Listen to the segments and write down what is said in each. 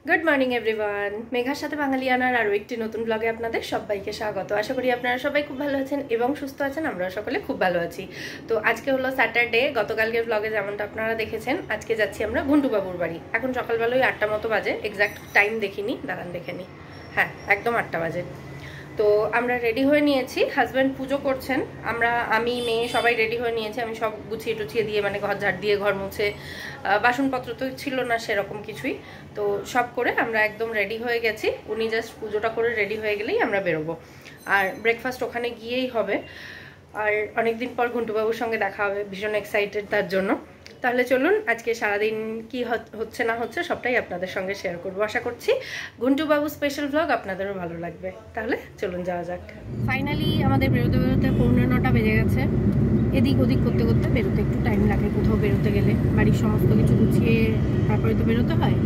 Good morning everyone, মেঘার সাথে বাঙালিয়ানার আরও একটি নতুন ব্লগে আপনাদের সবাইকে স্বাগত। আশা করি আপনারা সবাই খুব ভালো আছেন এবং সুস্থ আছেন। আমরা সকলে খুব ভালো আছি। তো আজকে হলো স্যাটারডে। গতকালকের ব্লগে যেমনটা আপনারা দেখেছেন, আজকে যাচ্ছি আমরা ঘন্টুবাবুর বাড়ি। এখন সকালবেলা ওই 8টা মতো বাজে, এক্স্যাক্ট টাইম দেখিনি, দাঁড়ান দেখে নিই। হ্যাঁ, একদম 8টা বাজে। তো আমরা রেডি হয়ে নিয়েছি, হাজব্যান্ড পুজো করছেন, আমি মেয়ে সবাই রেডি হয়ে নিয়েছি। আমি সব গুছিয়ে টুছিয়ে দিয়ে, মানে ঘর ঝাড় দিয়ে, ঘর মুছে, বাসনপত্র তো ছিল না সেরকম কিছুই, তো সব করে আমরা একদম রেডি হয়ে গেছি। উনি জাস্ট পুজোটা করে রেডি হয়ে গেলেই আমরা বেরোবো। আর ব্রেকফাস্ট ওখানে গিয়েই হবে। আর অনেকদিন পর ঘন্টুবাবুর সঙ্গে দেখা হবে, ভীষণ এক্সাইটেড তার জন্য। তাহলে চলুন, আজকে সারাদিন কি হচ্ছে না হচ্ছে সবটাই আপনাদের সঙ্গে শেয়ার করবো। আশা করছি ঘন্টুবাবু স্পেশাল ব্লগ আপনাদেরও ভালো লাগবে। তাহলে চলুন যাওয়া যাক। ফাইনালি আমাদের বেরোতে বেরোতে 9:15 বেজে গেছে। এদিক ওদিক করতে করতে বেরোতে একটু টাইম লাগে, কোথাও বেরোতে গেলে বাড়ির সমস্ত কিছু গুছিয়ে তারপরে তো বেরোতে হয়।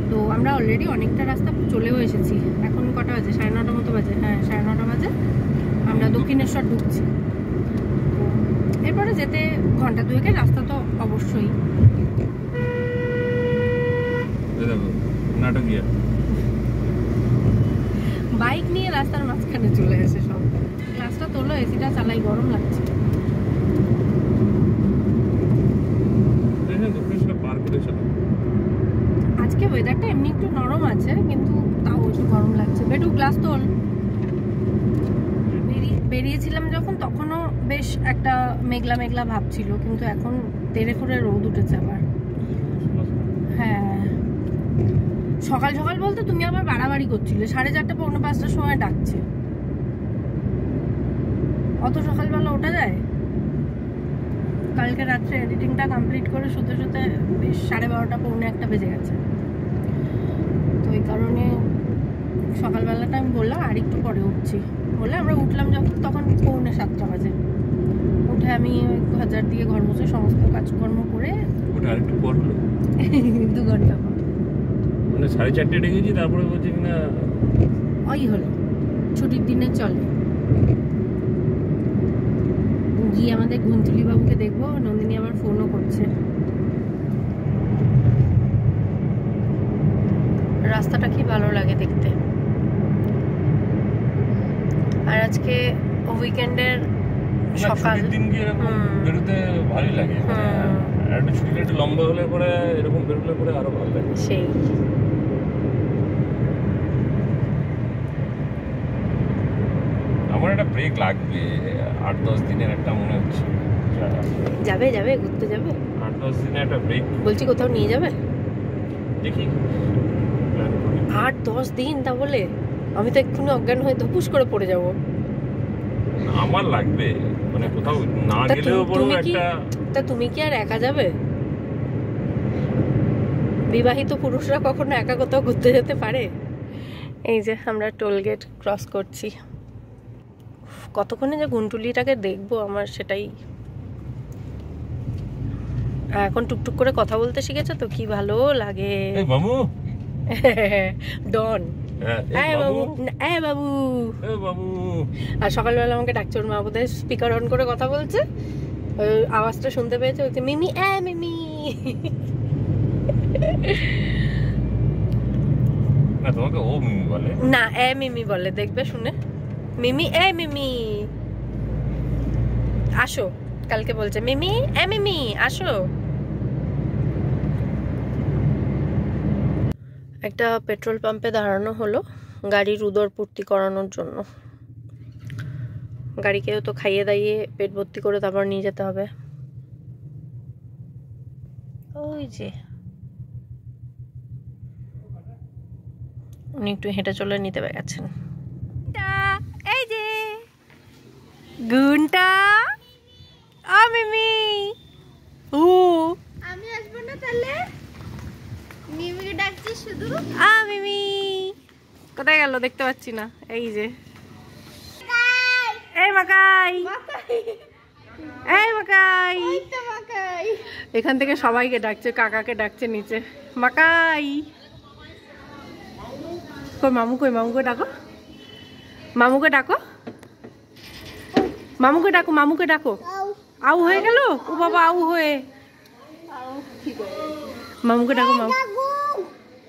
তো আমরা অলরেডি অনেকটা রাস্তা চলেও এসেছি। এখন কটা বাজে? 9:30 মতো বাজে। হ্যাঁ, 9:30 বাজে। আমরা দক্ষিণেশ্বর ঢুকছি। এরপরে যেতে ঘন্টা দুয়েকের রাস্তা তো অবশ্যই। বাইক নিয়ে রাস্তার মাঝখানে চলে এসে সব। গ্লাসটা তোলো, এসিটা চালাই, গরম লাগছে। আজকে ওয়েদারটা এমনি একটু নরম আছে, কিন্তু তাও একটু গরম লাগছে। বেটু গ্লাস তোল। বেরিয়েছিলাম যখন, তখনও বেশ একটা মেঘলা মেঘলা ভাব ছিল, কিন্তু এখন তেড়ে ফুড়ে রোদ উঠেছে আবার। হ্যাঁ, সকাল সকাল বলতে তুমি আবার বাড়াবাড়ি করছিলে। 4:30 পৌনে 5টার সময় ডাকছে। অত সকালবেলা ওঠা যায়? কালকে রাত্রে এডিটিংটা কমপ্লিট করে শুতে শুতে বেশ 12:30 পৌনে 1টা বেজে গেছে। তো এই কারণে সকালবেলাটা আমি বললাম আর একটু পরে উঠছি বলে আমরা উঠলাম যখন, তখন পৌনে 7টা বাজে। উঠে আমি ঘর দিয়ে ঘর মুছে সমস্ত কাজকর্ম করে ওটা আরেকটু পর হলো 2 ঘন্টা পর, মানে 4:30 ডেকেছি। তারপরে বলছি কিনা ওই হলো ছুটির দিনে চলে। গিয়ে আমাদের গুনতুলি বাবুকে দেখবো। নন্দিনী আবার ফোনও করছে। রাস্তাটা কি ভালো লাগে দেখতে। আর আজকে উইকেন্ডের সকাল, দিন কি এরকম বেরোতে ভালোই লাগে। একটা ছুটিটা একটু লম্বা হলে পরে এরকম বেরোলে পরে আরো ভালো লাগে। সেই আমার একটা ব্রেক লাগবে। 8-10 দিনের একটা মনে হচ্ছে। যাবে যাবে ঘুরতে যাবে। 8-10 দিনের একটা ব্রেক বলছি, কোথাও নিয়ে যাবে? দেখি 8-10 দিন? তা বলে আমি তো এক্ষুনি অজ্ঞান হয়ে ধপুস করে পড়ে যাব। আমার লাগবে, মানে কোথাও না গেলেও বড় একটা। তা তুমি কি আর একা যাবে? বিবাহিত পুরুষরা কখনো একা কোথাও ঘুরতে যেতে পারে? এই যে আমরা টোল গেট ক্রস করছি। কতক্ষণে যে গুনটুলিটাকে দেখবো, আমার সেটাই। এখন টুকটুক করে কথা বলতে শিখেছে তো, কি ভালো লাগে। বাবু ডন, বাবু, বাবু, বাবু। আর সকালবেলা আমাকে ডাকছে। ওর মা বোধহয় স্পিকার অন করে কথা বলছে, আওয়াজটা শুনতে পেয়েছে, বলছে মিমি মিমি। না, তোমাকে ও মিমি বলে না, মিমি বলে, দেখবে শুনে। মিমি মিমি আসো। কালকে বলছে মিমি মিমি আসো। একটা পেট্রোল পাম্পে দাঁড়ানো হলো গাড়ির উদর পূর্তি করানোর জন্য। গাড়িকেও তো খাইয়ে দাইয়ে পেট ভর্তি করে তারপর নিয়ে যেতে হবে। ওই যে উনি একটু হেঁটে চলে নিতে গেছেন। এই যে গুনটা, মিমি। আমি আসবো না তাহলে? মিমিকে ডাকছি শুধু। মিমি কোথায় গেল? দেখতে পাচ্ছি না। এই যে এই মাকাই, এই মাকাই। এখান থেকে সবাইকে ডাকছে, কাকাকে ডাকছে নিচে। মাকাই কই? মামু কই? মামুকে ডাকো, মামুকে ডাকো, মামুকে ডাকো, মামুকে ডাকো। আউ হয়ে গেল? ও বাবা, আউ হয়ে। মামুকে ডাকো, মামু।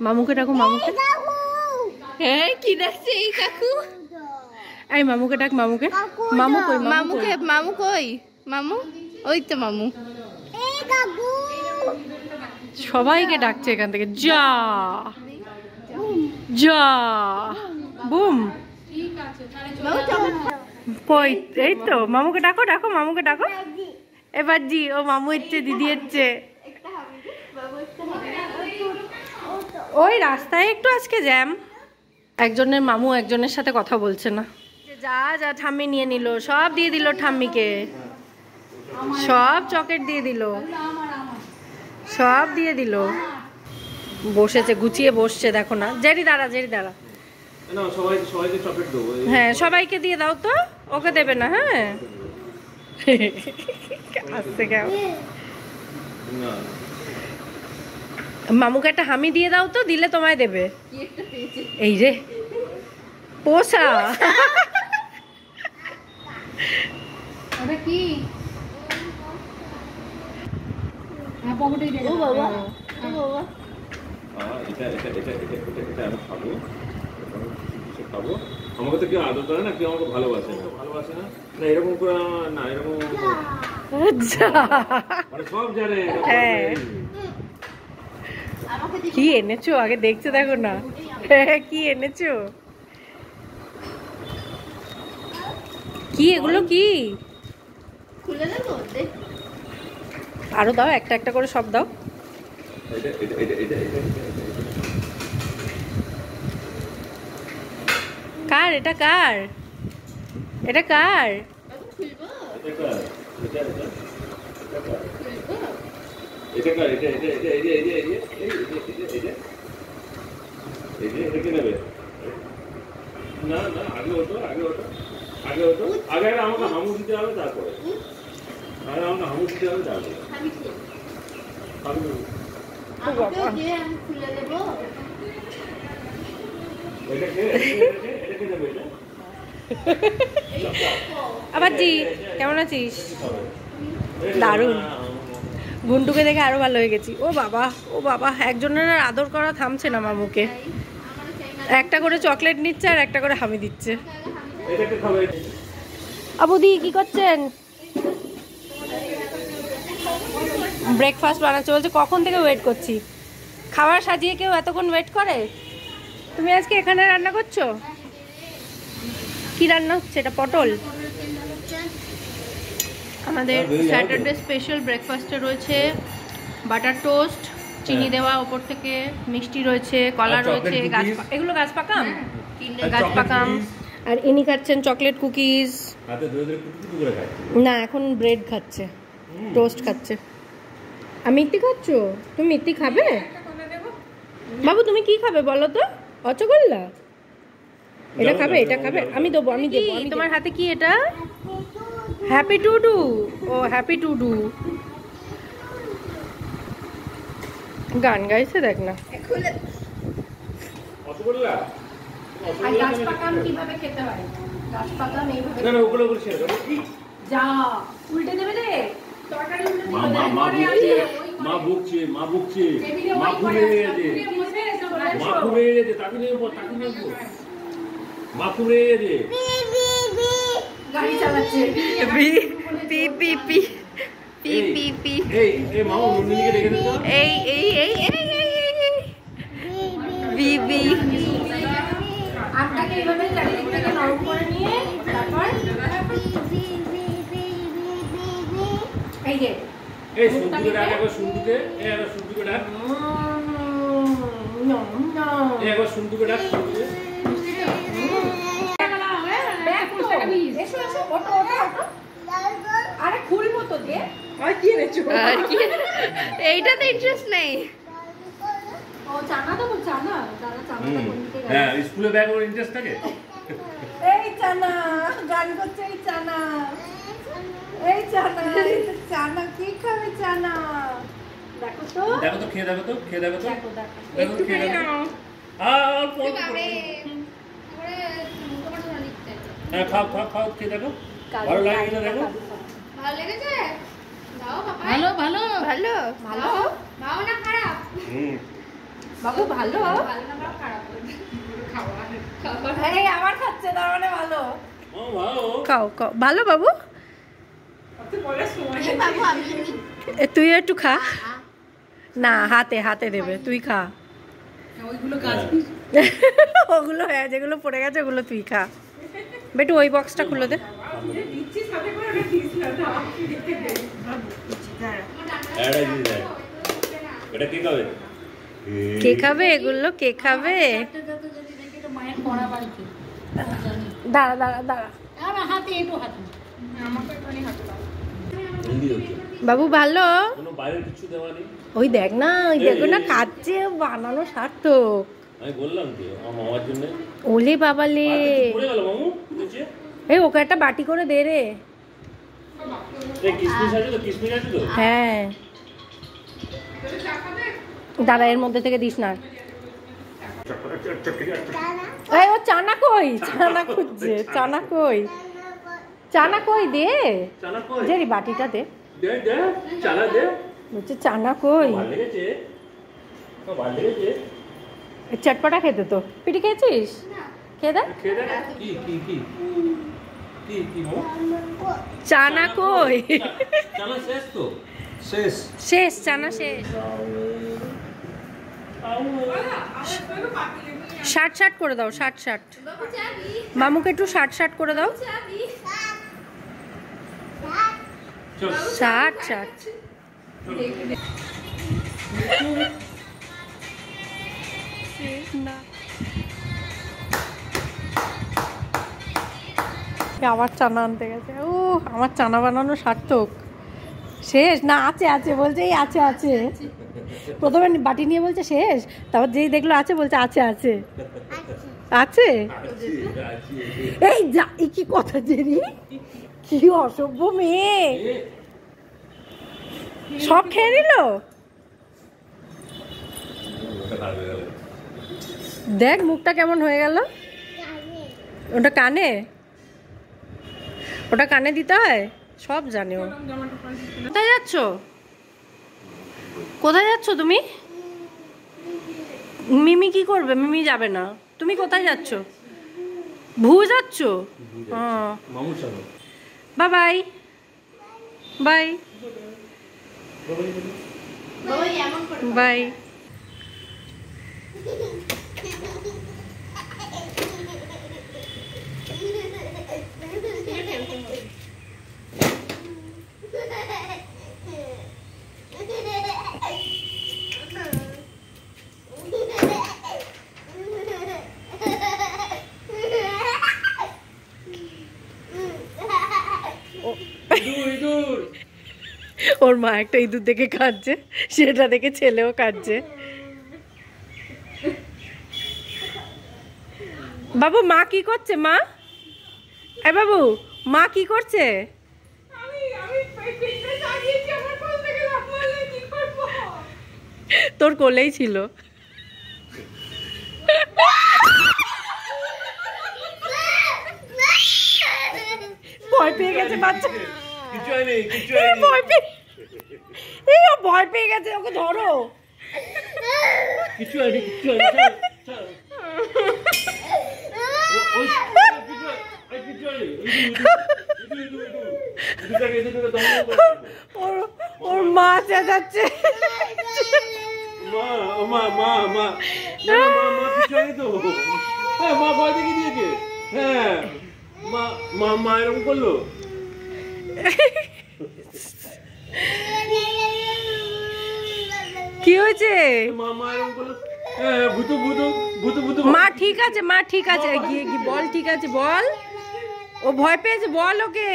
মামুকে ডাকো, মামুকে। হ্যাঁ, কি ডাকছে এই কাকু? এই মামুকে ডাক, মামুকে। মামু কই? মামুকে, মামু কই? মামু, ওই তো মামু। সবাইকে ডাকছে এখান থেকে। যা যা বুম। কই? এই তো মামুকে ডাকো, ডাকো মামুকে ডাকো। এবার জি, ও মামু এসছে, দিদি এসছে। ওই রাস্তায় একটু আজকে জ্যাম, একজনের মামু একজনের সাথে কথা বলছে না। যা যা ঠাম্মি নিয়ে নিল, সব দিয়ে দিল ঠাম্মিকে, সব চকলেট দিয়ে দিল, সব দিয়ে দিল। বসেছে, গুছিয়ে বসছে, দেখো না। জেরি দাঁড়া, জেরি দাঁড়া। হ্যাঁ, সবাইকে দিয়ে দাও তো, ওকে দেবে না। হ্যাঁ, আসছে কেমন। মামুকে একটা হামি দিয়ে দাও তো, দিলে তোমায় দেবে। এই রে পোষা। কি ও বাবা, ও বাবা, আমাকে তো কেউ আদর করে না, কেউ আমাকে ভালোবাসে না, ভালোবাসে না, না এরকম করে না, এরকম মানে সব জানে। হ্যাঁ, কি এনেছো আগে দেখছো, দেখো না। কি এনেছো? কি এগুলো? কি খুলে দেবো? আরো দাও, একটা একটা করে সব দাও। কার এটা? কার এটা? কার? না না, আগে হতো, আগে হতো, আগে হতো, আগে আমাকে হামু দিতে হবে, তারপরে আগে আমাকে হামু দিতে হবে, তারপরে খুলে দেবো। আবার জি, কেমন আছিস? দারুণ। গুন্টুকে দেখে আরো ভালো হয়ে গেছি। ও বাবা, ও বাবা, একজনের আর আদর করা থামছে না মামুকে। একটা করে চকলেট নিচ্ছে আর একটা করে হামি দিচ্ছে। আবুদি কি করছেন? ব্রেকফাস্ট বানাচ্ছে, বলছে কখন থেকে ওয়েট করছি। খাবার সাজিয়ে কেউ এতক্ষণ ওয়েট করে? তুমি আজকে এখানে রান্না করছো? কি রান্না হচ্ছে এটা? পটল। আমাদের স্যাটারডে স্পেশাল ব্রেকফাস্টে রয়েছে বাটার টোস্ট, চিনি দেওয়া, ওপর থেকে মিষ্টি রয়েছে, কলা রয়েছে, এগুলো গাছ পাকাম, গাছ পাকাম। আর ইনি খাচ্ছেন চকলেট কুকিজ। না, এখন ব্রেড খাচ্ছে, টোস্ট খাচ্ছে। আর মিত্তি খাচ্ছ? তুমি মিত্তি খাবে? বাবু তুমি কি খাবে বলো তো? রসগোল্লা? এটা খাবে? এটা খাবে? আমি দেবো, আমি দেবো। তোমার হাতে কি এটা? Happy to do. ও হ্যাপি টু ডু গান গাইছে, দেখ না। আর গাছ পাকাম কিভাবে খেতে হয়? গাছ পাকাম এইভাবে। না না, ওগুলো ওগুলো শেয়ার করো। যা উল্টে দেবে রে, তরকারি উল্টে মা দেবে। মা বুকছে, মা বুকছে, মা বুকছে, মা ঘুরে গেছে, মা ঘুরে গেছে, তাকে নেবো, তাকে নেবো, মা ঘুরে গেছে, গাড়ি চালাচ্ছে। P P P P P P P. এই এই মামা মুন্নিকে দেখে দিতো। এই এই এই এই এই বি বি। আপনাকে এইভাবে চারিদিক থেকে নরম করে নিয়ে তারপর এই যে এই সুন্দুকে ডাক, একবার সুন্দুকে, এই একবার সুন্দুকে ডাক, এই একবার সুন্দুকে ডাক, সুন্দুকে। আরে খুলবো তো দিয়ে। আর কি এনেছো? আর কি? এইটাতে ইন্টারেস্ট নেই। ও চানা দেবো, চানা। দাদা চানা দেবো। হ্যাঁ, স্কুলে ব্যাগ ওর ইন্টারেস্ট থাকে। এই চানা গান করছে। এই চানা, এই চানা, চানা কি খাবে? চানা দেখো তো, দেখো তো, খেয়ে দেখো তো, খেয়ে দেখো তো, দেখো দেখো দেখো তো, খেয়ে দেখো। আর পর হ্যাঁ, খাও খাও খাও, খেয়ে দেখো, ভালো লাগে কিনা দেখো। ভালো লেগেছে? দাও বাবা। ভালো ভালো ভালো ভালো। দাও না খারাপ? বাবু ভালো? এই আবার খাচ্ছে, তার মানে ভালো। খাও খাও, ভালো বাবু। তুই একটু খা না, হাতে হাতে দেবে, তুই খা। ওগুলো হ্যাঁ, যেগুলো পড়ে গেছে ওগুলো তুই খা। বেটু ওই বক্সটা খুলে দে। কে খাবে এগুলো? কে খাবে? দাঁড়া দাঁড়া দাঁড়া। বাবু ভালো? ওই দেখ না, ওই দেখো না খাচ্ছে, বানানো সার্থক। আমি বললাম তো আমার মামার জন্য। ওলে বাবালে, পড়ে গেল মামু নিচে। এই ওকে একটা বাটি করে দে রে। এই কিসমিস আছে তো? কিসমিস আছে তো? হ্যাঁ দাঁড়া, এর মধ্যে থেকে দিস না। এই ও চানা কই? চানা খুঁজছে। চানা কই? চানা কই? দে চানা কই? যে বাটিটা দে। দে দে চানা দে। বলছে চানা কই? ভালো লেগেছে? ভালো লেগেছে? চটপটা খেতে তো। পিটি খেয়েছিস? খেয়ে দে। খেয়ে দে। কি কি কি কি কি মো? চানা কই? চানা শেষ তো? শেষ। শেষ, চানা শেষ। ষাট ষাট করে দাও, ষাট ষাট। মামুকে একটু ষাট ষাট করে দাও। ষাট ষাট। আবার চানা আনতে গেছে। ও আমার চানা বানানো সার্থক। শেষ না? আছে আছে বলছে, এই আছে আছে। প্রথমে বাটি নিয়ে বলছে শেষ, তারপর যেই দেখলো আছে বলছে আছে আছে আছে। এই যা, এই কি কথা জেনি, কি অসভ্য মেয়ে, সব খেয়ে নিল। দেখ মুখটা কেমন হয়ে গেল। ওটা কানে, ওটা কানে দিতে হয়, সব জানে ও। কোথায় যাচ্ছ? কোথায় যাচ্ছ তুমি? মিমি কি করবে? মিমি যাবে না। তুমি কোথায় যাচ্ছ? ভু যাচ্ছ? Bye bye bye bye. ওর মা একটা ইঁদুর দেখে কাঁদছে, সেটা দেখে ছেলেও কাঁদছে। বাবু মা কি করছে? মা, এ বাবু মা কি করছে? তোর কোলেই ছিল। ভয় পেয়ে গেছে বাচ্চা, ভয় পেয়ে গেছে। ওকে ধরো। কিছু হয়নি, কিছু হয়নি। ওর মা চেঁচাচ্ছে। মা মা মা মা মা কিছু হয়নি তো? হ্যাঁ মা ভয় দেখে দিয়েছে। হ্যাঁ মা মা মা এরকম করলো। কি হয়েছে? মা মা এরকম করলো। ভূতু ভূতু ভূতু ভূতু। মা ঠিক আছে, মা ঠিক আছে। গিয়ে কি বল, ঠিক আছে বল। ও ভয় পেয়েছে, বল ওকে।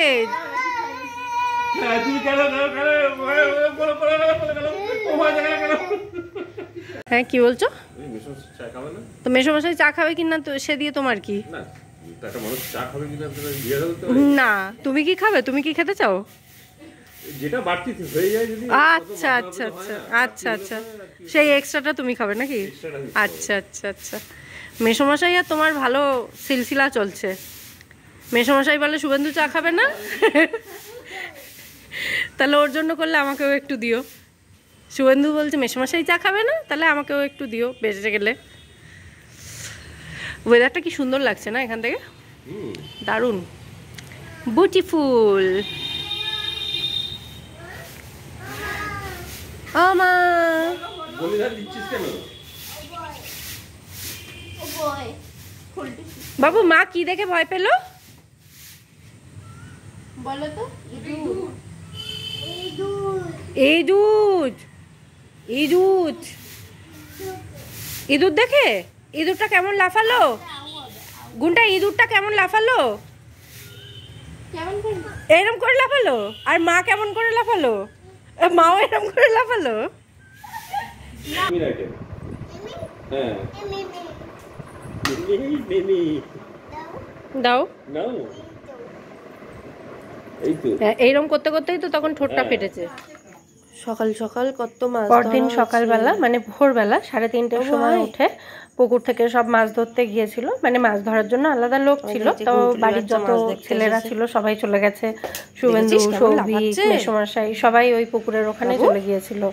হ্যাঁ কি বলছো? তো মেসোমশাই চা খাবে কিনা তো সে দিয়ে তোমার কি? না তুমি কি খাবে? তুমি কি খেতে চাও? যেটা বাড়তি হয়ে যায় যদি। আচ্ছা আচ্ছা আচ্ছা আচ্ছা আচ্ছা, সেই এক্সট্রাটা তুমি খাবে নাকি? আচ্ছা আচ্ছা আচ্ছা। মেসোমশাই আর তোমার ভালো সিলসিলা চলছে। মেসোমশাই বলে শুভেন্দু চা খাবে না, তাহলে ওর জন্য করলে আমাকেও একটু দিও। শুভেন্দু বলছে মেসোমশাই চা খাবে না, তাহলে আমাকেও একটু দিও বেঁচে গেলে। ওয়েদারটা কি সুন্দর লাগছে না এখান থেকে, দারুণ বিউটিফুল। ও মা, দিচ্ছিস কেন? বাবু মা কি দেখে ভয় পেল বলো তো। ইঁদুর, ইঁদুর, ইঁদুর দেখে ইঁদুরটা কেমন লাফালো, গুনটা ইঁদুরটা কেমন লাফালো, কেমন করে? এরম করে লাফালো। আর মা কেমন করে লাফালো, মাও এরম করে লাফালো। হ্যাঁ মিমি দাও, নাও, এই তো এইরকম করতে করতেই তো তখন ঠোঁটটা ফেটেছে। সকাল সকাল কত মাছ, পরদিন সকালবেলা মানে ভোরবেলা 3:30টার সময় উঠে পুকুর থেকে সব মাছ ধরতে গিয়েছিল। মানে মাছ ধরার জন্য আলাদা লোক ছিল, তো বাড়ির যত ছেলেরা ছিল সবাই চলে গেছে। শুভেন্দু, সৌভিক, মেসোমশাই সবাই ওই পুকুরের ওখানে চলে গিয়েছিল।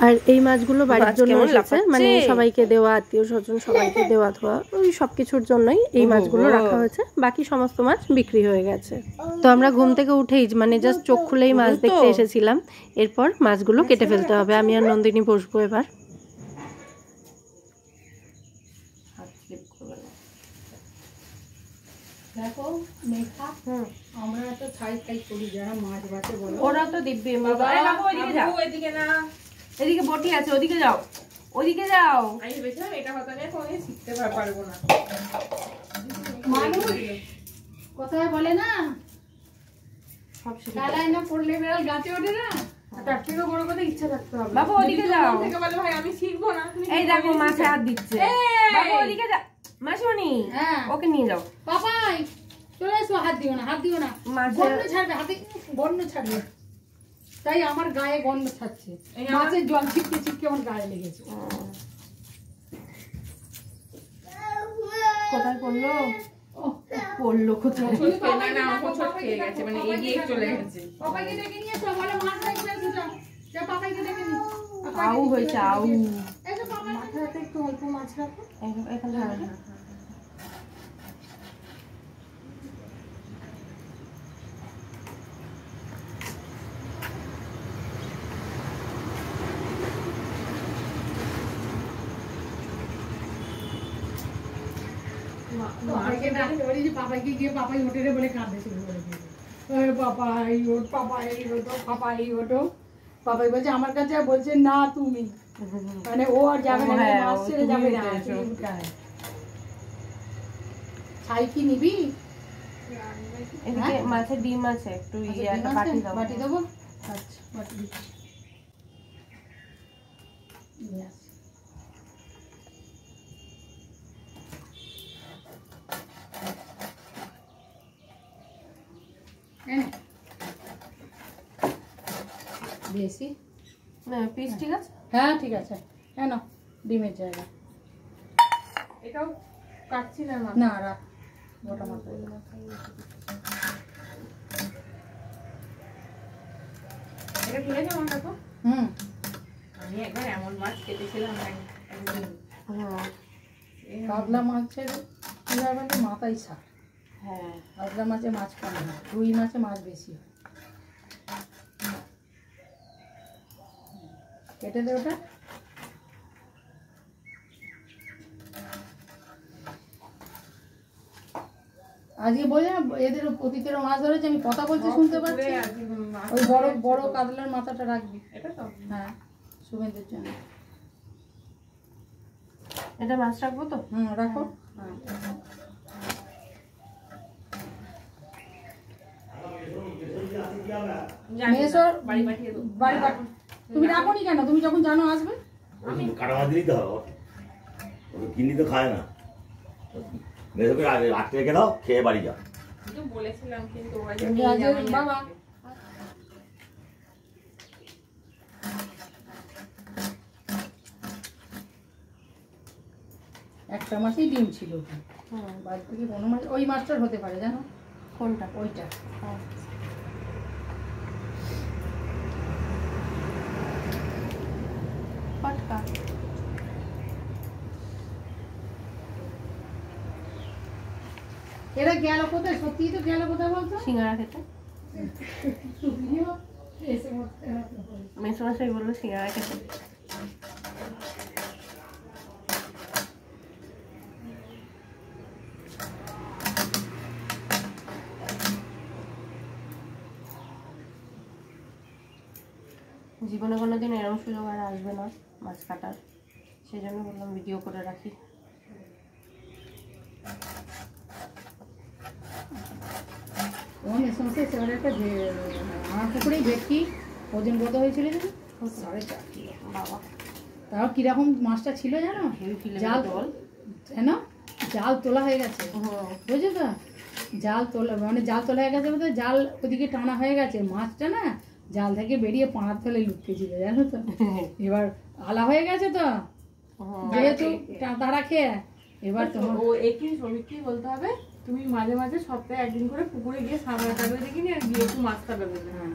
আর এই মাছগুলো বাড়ির জন্য এসেছে, মানে সবাইকে দেওয়া, আত্মীয় স্বজন সবাইকে দেওয়া ধোয়া, ওই সব কিছুর জন্যই এই মাছগুলো রাখা হয়েছে। বাকি সমস্ত মাছ বিক্রি হয়ে গেছে। তো আমরা ঘুম থেকে উঠেই মানে জাস্ট চোখ খুলেই মাছ দেখতে এসেছিলাম। এরপর মাছগুলো কেটে ফেলতে হবে। আমি আর নন্দিনী বসবো এবার। দেখো মেঘা, আমরা তো ছাই খাই করি যারা মাছ বাছে বলো। ওরা তো দিব্যি বাবা, এই বাবু ওইদিকে যাও, ওইদিকে না, এদিকে বটি আছে, ওদিকে যাও, ওদিকে যাও। আমি ভেবেছিলাম এটা হয়তো নিয়ে কোনো শিখতে পারবো না। মানুষ কোথায় বলে না, সব শিখে কালায় না পড়লে বেড়াল গাছে ওঠে না, তার থেকে বড় কথা ইচ্ছা থাকতে হবে। বাবু ওদিকে যাও। থেকে বলে ভাই আমি শিখবো না, তুমি এই দেখো মাছে হাত দিচ্ছে। বাবু ওদিকে যা, মাসিমণি হ্যাঁ ওকে নিয়ে যাও। পাপাই চলে এসো, হাত দিও না, হাত দিও না, মাঝে- গন্ধ ছাড়বে, হাতে গন্ধ ছাড়বে। তাই আমার গায়ে গন্ধ ছাড়ছে, মাছের জল ছিটকে ছিটকে আমার গায়ে লেগেছে। কোথায় পড়লো? পড়লো কোথায়? পাপাইকে ডেকে নিয়ে এসো, বলো মাছ রাখবে এসো, যাও যাও পাপাইকে ডেকে নিয়ে আউ হয়েছে, আউ। এসো পাপাই, মাথাতে একটু অল্প মাছ রাখো। এখানে পাপাইকে ডাকতে বলি যে পাপাইকে গিয়ে পাপাই হোটেলে বলে কাঁদতে শুরু করে দিয়েছে। পাপাই ওঠ, পাপাই ওঠো, পাপাই ওঠো। পাপাই বলছে আমার কাছে, আর বলছে না তুমি, মানে ও আর যাবে না, হ্যাঁ, মাছ ও ছেড়ে তুমি যাবে না। উঠে এসো। তুমি উঠে আয়। ছাই কি নিবি? এদিকে মাছের ডিম আছে, একটু আচ্ছা, ইয়ে একটা ডিম আছে? বাটি দাও। বাটি দেবো? আচ্ছা বাটি দিচ্ছি। নিয়ে আসি। বেশি? পিস ঠিক আছে? হ্যাঁ ঠিক আছে, হ্যাঁ না ডিমের জায়গা এটাও কাটছি না। না রাখ, গোটা মাথা। এটা তুলে কেমন দেখো? হুম, আমি একবার এমন মাছ কেটেছিলাম একদিন। কাতলা মাছের কি হয় বলে মাথায় ছাড়। হ্যাঁ, কাতলা মাছে মাছ কম হয়, রুই মাছে মাছ বেশি হয়। কেটে দে ওটা। আজকে বলে না এদের অতীতেরও মাছ ধরেছে, আমি কথা বলছি শুনতে পাচ্ছি। ওই বড় বড় কাতলার মাথাটা রাখবি, এটা তো হ্যাঁ সুমেন্দ্রের জন্য। এটা মাছ রাখবো তো? হুম রাখো। হ্যাঁ মেয়েসর বাড়ি পাঠিয়ে দেবো, বাড়ি পাঠিয়ে। তুমি রাখো নি কেন? তুমি যখন জানো আসবে। কাটা মাছ দিলেই তো হবে, ওকে কিনলি তো খায় না। মেয়েকে আটকে রেখে দাও, খেয়ে বাড়ি যাও। বলেছিলাম কিন্তু বাবা একটা মাসেই ডিম ছিল, বাড়ি থেকে কোনো মাছ, ওই মাছটার হতে পারে জানো? কোনটা? ওইটা। টাটকা। এরা গেল কোথায়? সত্যি তো গেল কোথায় বলতো? সিঙ্গারা খেতে। তুমিও এসে মরতে মেসোমশাই বললো সিঙ্গারা খেতে। জীবনে কোনোদিন এরকম সুযোগ আর আসবে না মাছ কাটার, সেই জন্য বললাম ভিডিও করে রাখি। তোমার মেসোমশাই সেবারে একটা আমার পুকুরেই ভেটকি ওজন কত হয়েছিল জানো? 4.5 কিলো। বাবা, তাও কিরকম মাছটা ছিল জানো? হেভি ফিলে জাল বল। জানো, জাল তোলা হয়ে গেছে, বুঝছো তো? জাল তোলা মানে জাল তোলা হয়ে গেছে বলতে জাল ওদিকে টানা হয়ে গেছে, মাছটা না জাল থেকে বেরিয়ে পাড়ার তলে লুটকে ছিল, জানো তো? এবার আলা হয়ে গেছে তো, যেহেতু তারা খেয়ে এবার তোমার ও একই শ্রমিককে বলতে হবে তুমি মাঝে মাঝে সপ্তাহে একদিন করে পুকুরে গিয়ে সামনে টাকা দেখিনি আর গিয়ে একটু মাছ টাকা দেবে। হ্যাঁ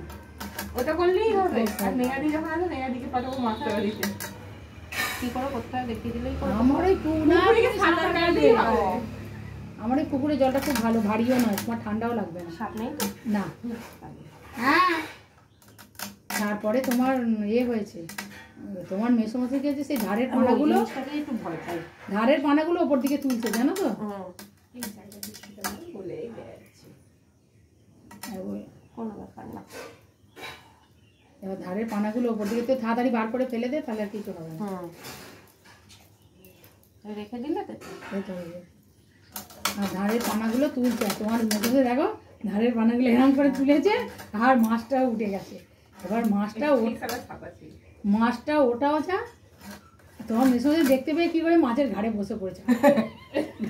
ওটা করলেই হবে। আর নেয়াদি যখন আসে নেয়াদিকে পাঠাবো মাছ টাকা দিতে। কি করে করতে হয় দেখিয়ে দিলেই করে। আমার ওই পুকুরে গিয়ে সাঁতার কাটলেই হবে। আমার এই পুকুরের জলটা খুব ভালো, ভারীও নয়, তোমার ঠান্ডাও লাগবে না। সাপ নেই তো? না, হ্যাঁ তারপরে তোমার হয়েছে, তোমার মেসোমশাই গেছে সেই ধারের পানাগুলো, একটু ভয় পাই। ধারের পানাগুলো ওপর দিকে তুলছে, জানো তো? কোনো ব্যাপার না। এবার ধারের পানাগুলো ওপর দিকে তো তাড়াতাড়ি বার করে ফেলে দে, তাহলে আর কিছু হবে না। রেখে দিলে তো এই তো হয়ে যাবে। আর ধারের পানাগুলো তুলছে, তোমার মেসোমশাই দেখো ধারের পানাগুলো এরকম করে তুলেছে আর মাছটাও উঠে গেছে। এবার মাছটা ওটাও যা, তোমার মেসোমশাই দেখতে পেয়ে কি করে মাছের ঘাড়ে বসে পড়েছে,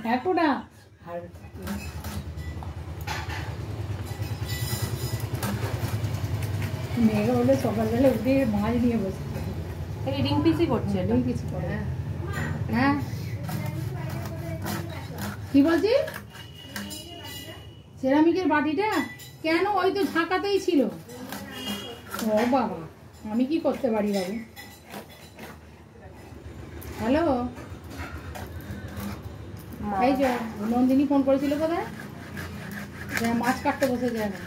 দেখো না। আর মেয়েরা বললে সকালবেলা উঠে মাছ নিয়ে বসে এই রিং পিসি করছে এটা। কিছু করে না। হ্যাঁ কি বলছি? সেরামিকের বাটিটা কেন? ওই তো ঝাঁকাতেই ছিল। ও বাবা, আমি কি করতে পারি বাবু? হ্যালো, এই যে নন্দিনী ফোন করেছিল কোথায়? মাছ কাটতে বসে যায় না।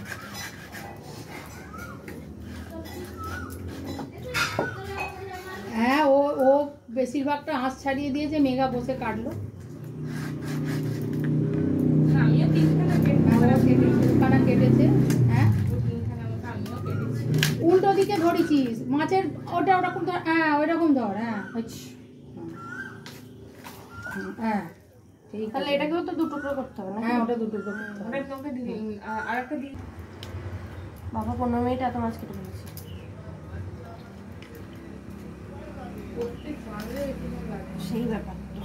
হ্যাঁ ও ও বেশিরভাগটা আঁশ ছাড়িয়ে দিয়েছে, মেঘা বসে কাটলো। আমিও তিনখানা কেটেছে। হ্যাঁ তিনখানা মতো আমিও কেটেছি। উল্টো দিকে ধরেছিস মাছের, ওটা ওরকম ধর, হ্যাঁ ওইরকম ধর। হ্যাঁ হ্যাঁ ঠিক তাহলে আছে। এটাকেও তো দুটো করে করতে হবে না? হ্যাঁ ওটা দুটো করতে হবে। ওটা তোমাকে দিন আর একটা দিন। বাবা 15 মিনিট এত মাছ কেটে ফেলেছি। সেই ব্যাপার তো।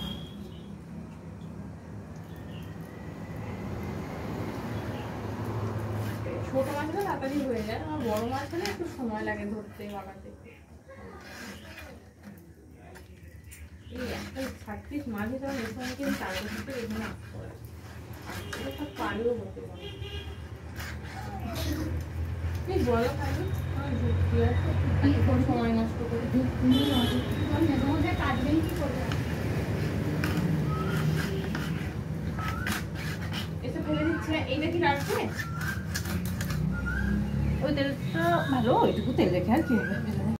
ছোট মাছগুলো তাড়াতাড়ি হয়ে যায়, আমার বড় মাছ হলে একটু সময় লাগে ধরতে বাগাতে। এই একটা 36 মাছই তো আমি এসে তারপর থেকে এখানে আসতে পারে, এটা পারেও হতে পারে। এই বলো খালি আমার যুক্তি আছে, এখন সময় নষ্ট করে কাটবেন কি করবে? এসে ফেলে দিচ্ছে। এইটা কি রাখবে? ওই তেলটা ভালো, ওইটুকু তেল রেখে আর কি হবে।